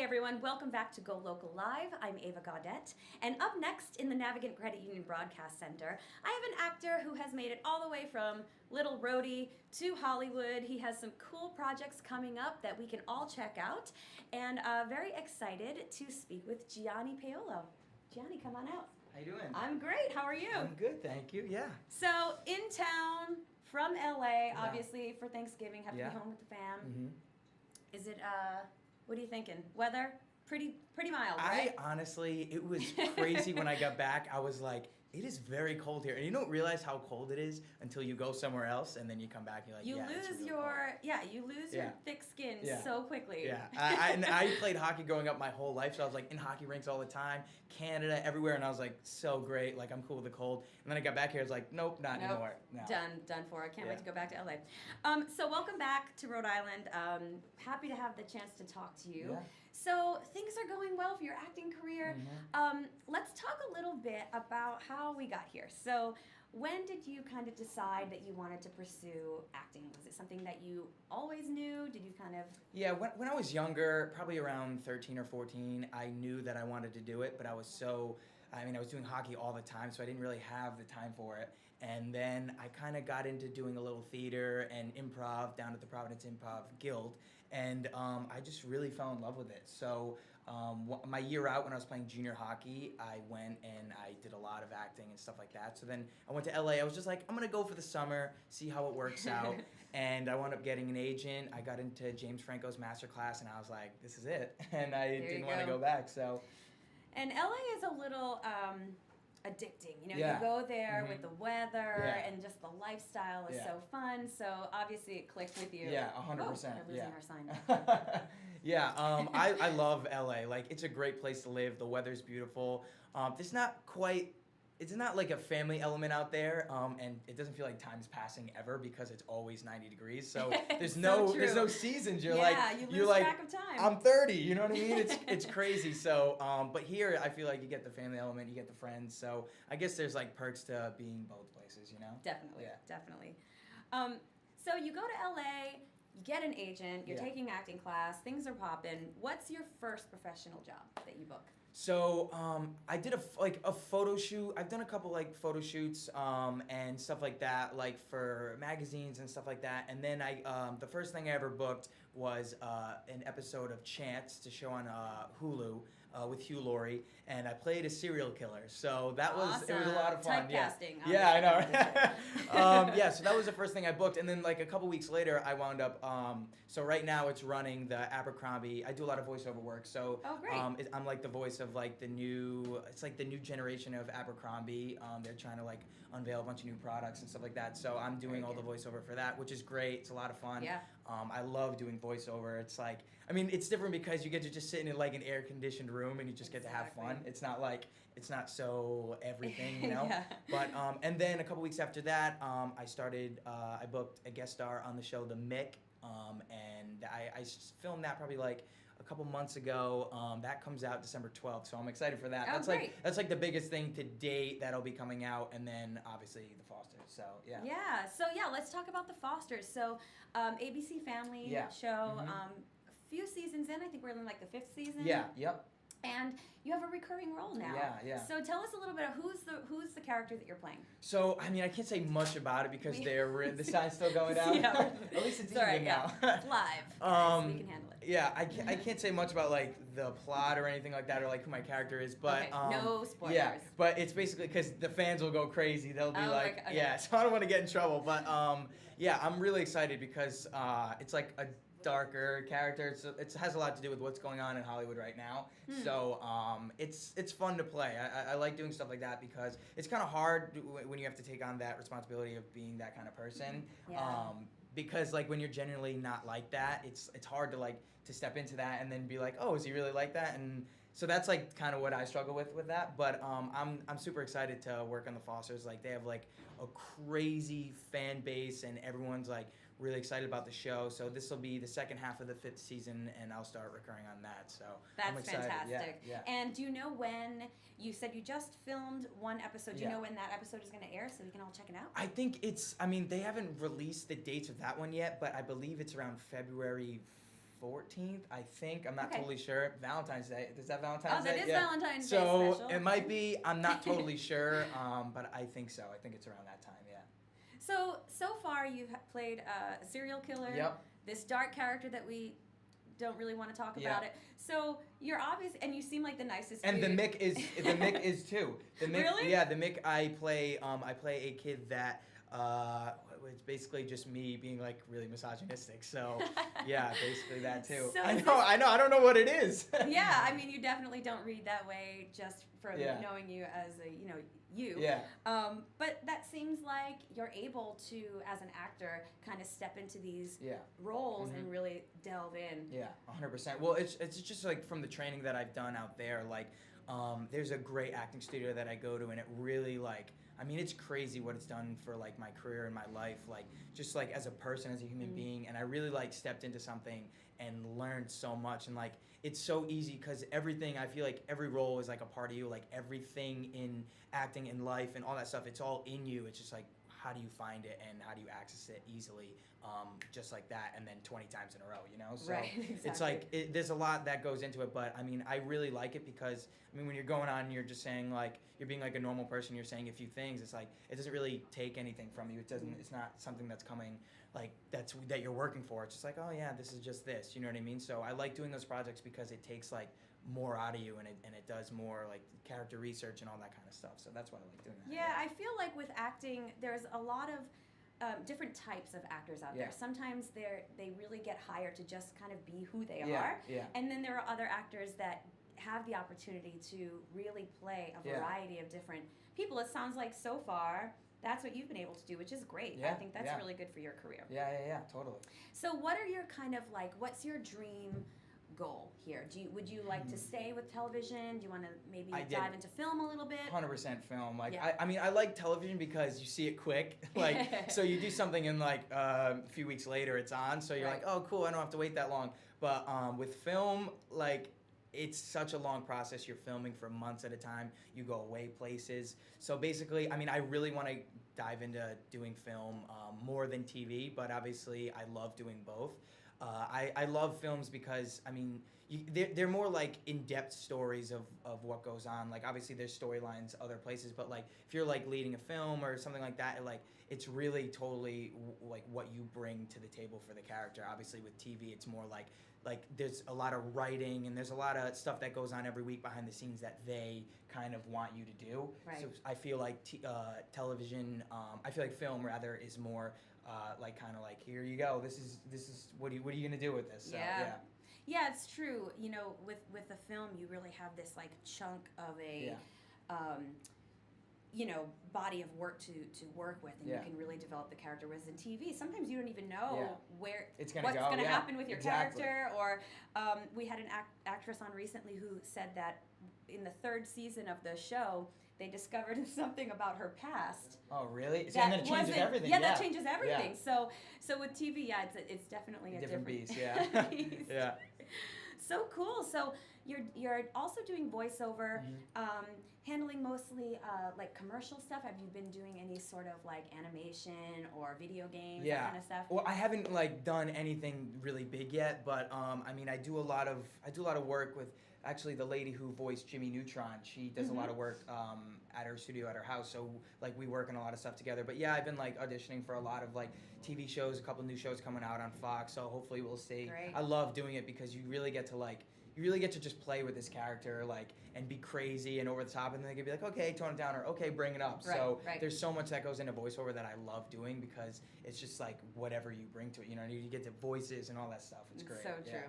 everyone, welcome back to GoLocal Live. I'm Ava Gaudette, and up next in the Navigant Credit Union Broadcast Center, I have an actor who has made it all the way from Little Rhodey to Hollywood. He has some cool projects coming up that we can all check out, and very excited to speak with Gianni Paolo. Gianni, come on out. How you doing? I'm great. How are you? I'm good, thank you. Yeah. So, in town from LA, obviously for Thanksgiving, have to be home with the fam. Mm-hmm. Is it what are you thinking? Weather? Pretty mild, right? I honestly, it was crazy when I got back. I was like, it is very cold here. And you don't realize how cold it is until you go somewhere else and then you come back and you're like, you lose your Yeah. thick skin Yeah. so quickly. Yeah. I played hockey growing up my whole life, so I was like in hockey rinks all the time, Canada, everywhere, and I was like, so great, like I'm cool with the cold. And then I got back here, I was like, nope, not anymore. No. Done for. I can't wait to go back to LA. So welcome back to Rhode Island. Happy to have the chance to talk to you. Yeah. So things are going well for your acting career. Mm-hmm. Let's talk a little bit about how we got here. So when did you kind of decide that you wanted to pursue acting? Was it something that you always knew? Did you kind of... Yeah, when I was younger, probably around 13 or 14, I knew that I wanted to do it, but I was doing hockey all the time, so I didn't really have the time for it. And then I kind of got into doing a little theater and improv down at the Providence Improv Guild, and I just really fell in love with it. So my year out when I was playing junior hockey, I went and I did a lot of acting and stuff like that. So then I went to LA. I was just like, I'm going to go for the summer, see how it works out. And I wound up getting an agent. I got into James Franco's masterclass, and I was like, this is it. And I didn't want to go back. So. And LA is a little addicting. You know, Yeah. you go there with the weather Yeah. and just the lifestyle is Yeah. so fun. So obviously it clicked with you. Yeah, 100%. We're losing our sign. Yeah, I love LA. Like, it's a great place to live. The weather's beautiful. It's not like a family element out there, and it doesn't feel like time's passing ever because it's always 90 degrees. So there's no seasons. You're you lose track of time. I'm 30. You know what I mean? It's crazy. So, but here I feel like you get the family element, you get the friends. So I guess there's like perks to being both places. You know? Definitely. So you go to LA. You get an agent. You're taking acting class. Things are popping. What's your first professional job that you book? So I did a photo shoot. I've done a couple like photo shoots and stuff like that, like for magazines and stuff like that. And then the first thing I ever booked was an episode of Chance to show on Hulu with Hugh Laurie, and I played a serial killer. So that was it was a lot of fun. Typecasting. Yeah, I know. Yeah, so that was the first thing I booked, and then like a couple weeks later, I wound up. So right now it's running the Abercrombie. I do a lot of voiceover work. So I'm like the voice of like the new generation of Abercrombie. They're trying to like unveil a bunch of new products and stuff like that. So I'm doing all the voiceover for that, which is great. It's a lot of fun. Yeah. I love doing voiceover. It's like, I mean, it's different because you get to just sit in like an air-conditioned room and you just get to have fun. It's not so everything, you know? Yeah. But, and then a couple weeks after that, I booked a guest star on the show, The Mick, and I filmed that probably like a couple months ago. That comes out December 12th, so I'm excited for that. Oh, That's like the biggest thing to date that'll be coming out, and then obviously The Fosters. So yeah. Yeah. So let's talk about The Fosters. So ABC Family show. A few seasons in, I think we're in like the 5th season. Yeah. Yep. And you have a recurring role now. Yeah. So tell us a little bit of who's the character that you're playing. So, I mean, I can't say much about it because the sign's still going down. At least it's even now. It's live. Guys, we can handle it. Yeah, I can't say much about like the plot or anything like that or like who my character is, but no spoilers. Yeah, but it's basically because the fans will go crazy. They'll be okay. So I don't want to get in trouble, but yeah, I'm really excited because it's like a darker character. It has a lot to do with what's going on in Hollywood right now. So it's fun to play. I like doing stuff like that because it's kind of hard when you have to take on that responsibility of being that kind of person. Yeah. Because like when you're genuinely not like that, it's hard to step into that and then be like, oh, is he really like that? And so that's like kind of what I struggle with that. But I'm super excited to work on The Fosters. Like they have like a crazy fan base and everyone's like really excited about the show. So this will be the second half of the 5th season, and I'll start recurring on that. So that's I'm excited. fantastic. Yeah. And do you know when you said you just filmed one episode? Do you Yeah. know when that episode is going to air so we can all check it out? I think they haven't released the dates of that one yet, but I believe it's around February 14th, I think. I'm not Okay. totally sure. Valentine's Day. Is that Valentine's Oh, Day? that is Yeah. Valentine's Day So special. it might be. I'm not totally sure, but I think so. I think it's around that time. Yeah. So far you've played a serial killer. Yep. This dark character that we don't really want to talk Yeah. about it. So you're obvious, and you seem like the nicest And dude. the Mick is too. The Mick, Really? Yeah, the Mick. I play a kid that it's basically just me being like really misogynistic. So yeah, basically that too. So I is know. I don't know what it is. Yeah, I mean, you definitely don't read that way just from Yeah. knowing you as a, you. Yeah. But that seems like you're able to, as an actor, kind of step into these Yeah. roles Mhm. and really delve in. Yeah, 100%. Well, it's just like from the training that I've done out there, like there's a great acting studio that I go to, and it really like, I mean, it's crazy what it's done for like my career and my life, like just like as a person, as a human being, and I really like stepped into something and learned so much, and like it's so easy because everything, I feel like every role is like a part of you, like everything in acting and life and all that stuff, it's all in you. It's just like, how do you find it and how do you access it easily, just like that, and then 20 times in a row, So Right, exactly. it's like there's a lot that goes into it, but I mean, I really like it because I mean, when you're going on and you're just saying like you're being like a normal person, you're saying a few things, it's like it doesn't really take anything from you. It doesn't. It's not something that's coming like that you're working for. It's just like, oh yeah, this is just this. You know what I mean? So I like doing those projects because it takes like more out of you, and it does more like character research and all that kind of stuff. So that's why I like doing that. Yeah, I feel like with acting, there's a lot of different types of actors out there. Yeah. Sometimes they really get hired to just kind of be who they Yeah, are. yeah. And then there are other actors that have the opportunity to really play a Yeah. variety of different people. It sounds like so far that's what you've been able to do, which is great. I Yeah, think that's yeah. really good for your career. Yeah, totally. So what are your kind of like, what's your dream goal here? Would you like to stay with television? Do you want to maybe I did. dive into film a little bit? 100% film. Like Yeah. I mean, I like television because you see it quick. Like so you do something and like a few weeks later it's on. So you're Right. like, oh cool, I don't have to wait that long. But with film, like it's such a long process. You're filming for months at a time. You go away places. So basically, I mean, I really want to dive into doing film more than TV. But obviously, I love doing both. I love films because, I mean, they're more like in-depth stories of what goes on. Like, obviously, there's storylines other places, but, like, if you're, like, leading a film or something like that, like, it's really totally, like, what you bring to the table for the character. Obviously, with TV, it's more like there's a lot of writing and there's a lot of stuff that goes on every week behind the scenes that they kind of want you to do. Right. So I feel like television, I feel like film, rather, is more like kind of like, here you go. This is what are you gonna do with this? So, Yeah. Yeah, it's true. You know, with the film, you really have this like chunk of a, body of work to work with, and Yeah. you can really develop the character. Whereas in TV, sometimes you don't even know where It's gonna what's go, going to yeah. happen with your Exactly. character. Or we had an actress on recently who said that in the third season of the show, they discovered something about her past. Oh, really? That And then it changes wasn't- everything. Yeah, that changes everything. Yeah. So with TV, yeah, it's definitely a Different different beast, yeah. beast. Yeah. So cool. So you're also doing voiceover, handling mostly like commercial stuff. Have you been doing any sort of like animation or video games, that kind of stuff? Well, I haven't like done anything really big yet, but I mean, I do a lot of work with actually the lady who voiced Jimmy Neutron. She does a lot of work at her studio at her house, so like we work on a lot of stuff together. But yeah, I've been like auditioning for a lot of like TV shows, a couple new shows coming out on Fox, so hopefully we'll see. Great. I love doing it because you really get to just play with this character, like, and be crazy and over the top, and then they could be like, okay, tone it down, or okay, bring it up. So Right. there's so much that goes into voiceover that I love doing because it's just like whatever you bring to it, you get to voices and all that stuff. It's great. So Yeah. true.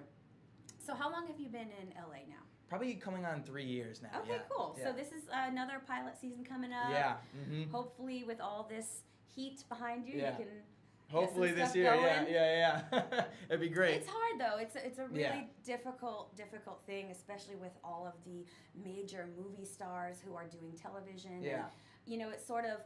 So how long have you been in LA now? Probably coming on 3 years now. Okay, yeah. cool. Yeah. So this is another pilot season coming up. Yeah. Hopefully, with all this heat behind you, Yeah. you can. Hopefully some this stuff year. going. Yeah. It'd be great. It's hard though. It's a really Yeah. difficult thing, especially with all of the major movie stars who are doing television. Yeah. And, it's sort of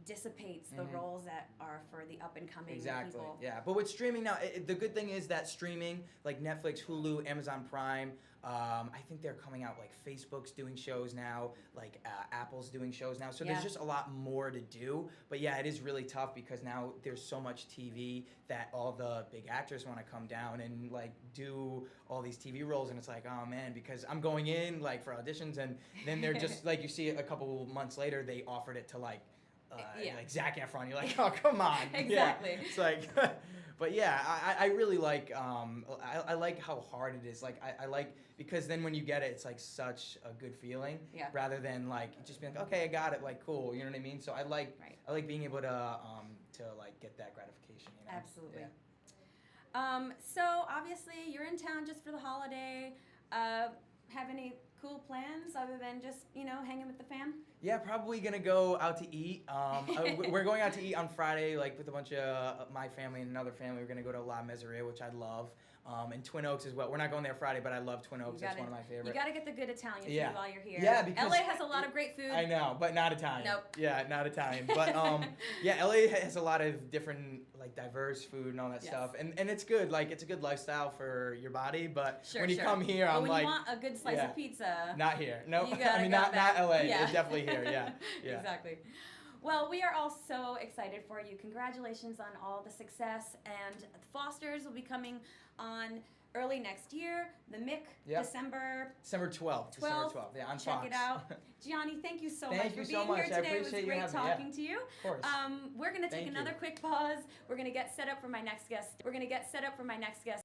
dissipates the roles that are for the up and coming Exactly. people. Yeah, but with streaming now, the good thing is that streaming, like Netflix, Hulu, Amazon Prime, I think they're coming out, like Facebook's doing shows now, like Apple's doing shows now. So Yeah. there's just a lot more to do. But yeah, it is really tough because now there's so much TV that all the big actors want to come down and like do all these TV roles, and it's like, oh man, because I'm going in like for auditions, and then they're just like, you see it a couple months later, they offered it to like Zac Efron. You're like, oh, come on. Exactly. Yeah. It's like, but yeah, I really like, I like how hard it is. Like, I like, because then when you get it, it's like such a good feeling. Yeah. Rather than like, just being like, okay, I got it, like, cool. You know what I mean? So I like, Right. I like being able to like get that gratification, you know? Absolutely. Yeah. So obviously you're in town just for the holiday. Have any cool plans other than just, hanging with the fam? Yeah, probably gonna go out to eat. We're going out to eat on Friday, like with a bunch of my family and another family. We're gonna go to La Mezeria, which I love, and Twin Oaks as well. We're not going there Friday, but I love Twin Oaks. That's one of my favorites. You gotta get the good Italian food while you're here. Yeah, because LA has a lot of great food. I know, but not Italian. Nope. Yeah, not Italian. But yeah, LA has a lot of different, like, diverse food and all that stuff, and it's good. Like, it's a good lifestyle for your body. But when you come here, but I'm when like, you want a good slice of pizza, not here. No, you gotta I mean go not back. LA. Yeah. It's definitely here. Yeah. Yeah. Exactly. Well, we are all so excited for you. Congratulations on all the success. And Foster's will be coming on early next year. The Mick, December 12th. December 12th. Yeah, on Check Fox. it out. Gianni, thank you so much Thank for you being so much. here today. I It was appreciate you great having me. talking to you. Of course. We're going to take Thank another you. quick pause. We're going to get set up for my next guest.